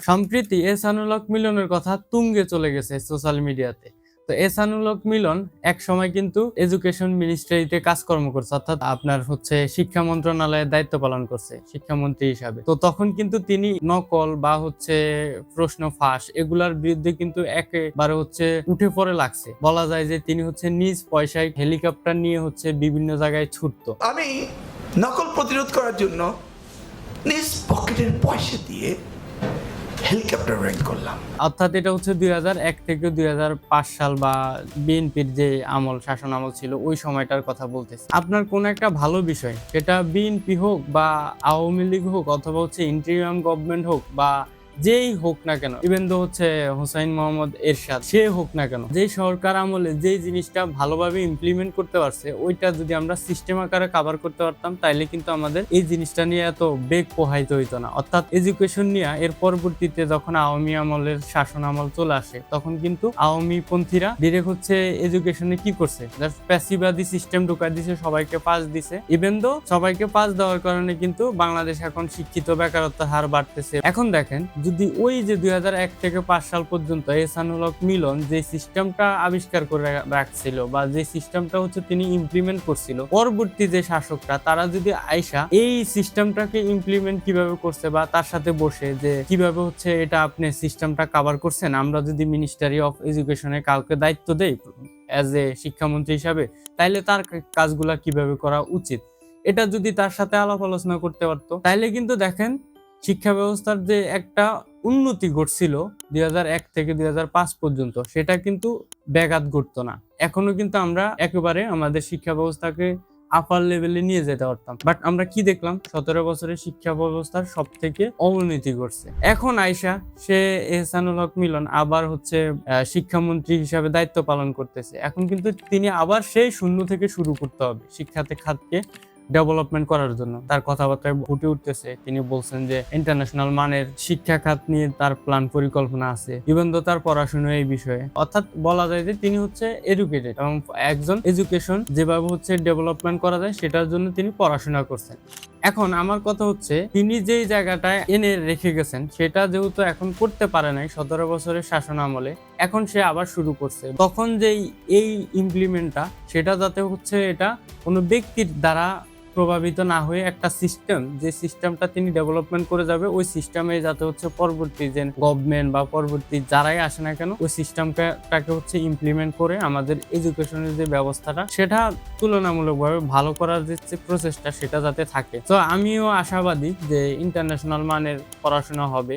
সম্প্রতি এহসানুল হক মিলনের কথা তুঙ্গে চলে গেছে সোশ্যাল মিডিয়াতে। তো এহসানুল হক মিলন এক সময় কিন্তু এডুকেশন মিনিস্ট্রিতে কাজকর্ম করছে, অর্থাৎ আপনার হচ্ছে শিক্ষা মন্ত্রণালয়ের দায়িত্ব পালন করছে শিক্ষামন্ত্রী হিসাবে। তো তখন কিন্তু তিনি নকল বা হচ্ছে প্রশ্ন ফাঁস এগুলার বিরুদ্ধে কিন্তু একেবারে হচ্ছে উঠে পড়ে লাগছে। বলা যায় যে তিনি হচ্ছে নিজ পয়সায় হেলিকপ্টার নিয়ে হচ্ছে বিভিন্ন জায়গায় ছুটতো। আমি নকল প্রতিরোধ করার জন্য নিজ পকেটের পয়সা দিয়ে হেলিকপ্টার রেন্ট করলাম। অর্থাৎ এটা হচ্ছে 2001 থেকে 2005 সাল বা বিএনপির যে শাসন আমল ছিল ওই সময়টার কথা বলতেছি। আপনার কোন একটা ভালো বিষয়, সেটা বিএনপি হোক বা আওয়ামী লীগ হোক অথবা হচ্ছে ইন্টারিম গভর্নমেন্ট হোক বা যেই হোক না কেন, ইভেন তো হচ্ছে হোসাইন মোহাম্মদ এরশাদ সে হোক না কেন, যেই সরকার আমলে যেই জিনিসটা ভালোভাবে ইমপ্লিমেন্ট করতে পারছে ওইটা যদি আমরা সিস্টেম আকারে কভার করতে পারতাম তাইলে কিন্তু আমাদের এই জিনিসটা নিয়ে এত বেগ প্রবাহিত হইতো না। অর্থাৎ এডুকেশন নিয়ে এর পরবর্তীতে যখন আওয়ামী আমলের শাসন আমল চলে আসে তখন কিন্তু আওয়ামী পন্থীরা ডিরেক্ট হচ্ছে এডুকেশনে কি করছে, জাস্ট প্যাসিবাদী সিস্টেম ঢুকাই দিছে, সবাইকে পাস দিছে। ইভেন তো সবাইকে পাস দেওয়ার কারণে কিন্তু বাংলাদেশ এখন শিক্ষিত বেকারত্বের হার বাড়তেছে। এখন দেখেন, যদি ওই যে 2001 থেকে 5 সাল পর্যন্ত এহসানুল হক মিলন যে সিস্টেমটা আবিষ্কার করে রাখছিল বা যে সিস্টেমটা হচ্ছে তিনি ইমপ্লিমেন্ট করছিল, পরবর্তী যে শাসকরা তারা যদি আইসা এই সিস্টেমটাকে ইমপ্লিমেন্ট কিভাবে করছে বা তার সাথে বসে যে কিভাবে হচ্ছে এটা আপনি সিস্টেমটা কভার করছেন, আমরা যদি মিনিস্ট্রি অফ এডুকেশনে কাউকে দায়িত্ব দেই অ্যাজ এ শিক্ষামন্ত্রী হিসাবে, তাইলে তার কাজগুলা কিভাবে করা উচিত এটা যদি তার সাথে আলাপ আলোচনা করতে পারতো, তাইলে কিন্তু দেখেন শিক্ষা ব্যবস্থার যে একটা উন্নতি ঘটছিল 2001 থেকে 2005 পর্যন্ত, সেটা কিন্তু ব্যাঘাত ঘটতো না। এখনো কিন্তু আমরা একেবারে আমাদের শিক্ষা ব্যবস্থাকে আপার লেভেলে নিয়ে যেতে পারতাম। বাট আমরা কি দেখলাম, 17 বছরের শিক্ষা ব্যবস্থার সব থেকে অবনতি ঘটছে। এখন আয়শা সে এহসানুল হক মিলন আবার হচ্ছে শিক্ষামন্ত্রী হিসাবে দায়িত্ব পালন করতেছে। এখন কিন্তু তিনি আবার সেই শূন্য থেকে শুরু করতে হবে শিক্ষাতে খাতকে ডেভেলপমেন্ট করার জন্য। তার কথাবার্তায় ফুটে উঠতেছে, তিনি বলছেন যে ইন্টারন্যাশনাল মানের শিক্ষা খাত নিয়ে তার প্ল্যান পরিকল্পনা আছে, ইভেন তো তার পড়াশোনা এই বিষয়ে। অর্থাৎ বলা যায় যে তিনি হচ্ছে এডুকেটেড এবং একজন এডুকেশন যেভাবে হচ্ছে ডেভেলপমেন্ট করা যায় সেটার জন্য তিনি পড়াশোনা করছেন। এখন আমার কথা হচ্ছে, তিনি যেই জায়গাটায় এনে রেখে গেছেন সেটা যেহেতু এখন করতে পারে নাই 17 বছরের শাসন আমলে, এখন সে আবার শুরু করছে। তখন যেই এই ইমপ্লিমেন্টটা সেটা যাতে হচ্ছে এটা কোনো ব্যক্তির দ্বারা প্রভাবিত না হয়ে একটা সিস্টেম, যে সিস্টেমটা তিনি ডেভেলপমেন্ট করে যাবে ওই সিস্টেমে যাতে হচ্ছে পরবর্তী যে গভর্নমেন্ট বা পরবর্তী যারাই আসে না কেন ওই সিস্টেমটাকে হচ্ছে ইমপ্লিমেন্ট করে আমাদের এডুকেশনের যে ব্যবস্থাটা সেটা তুলনামূলকভাবে ভালো করার যে প্রচেষ্টা সেটা যাতে থাকে। তো আমিও আশাবাদী যে ইন্টারন্যাশনাল মানের পড়াশোনা হবে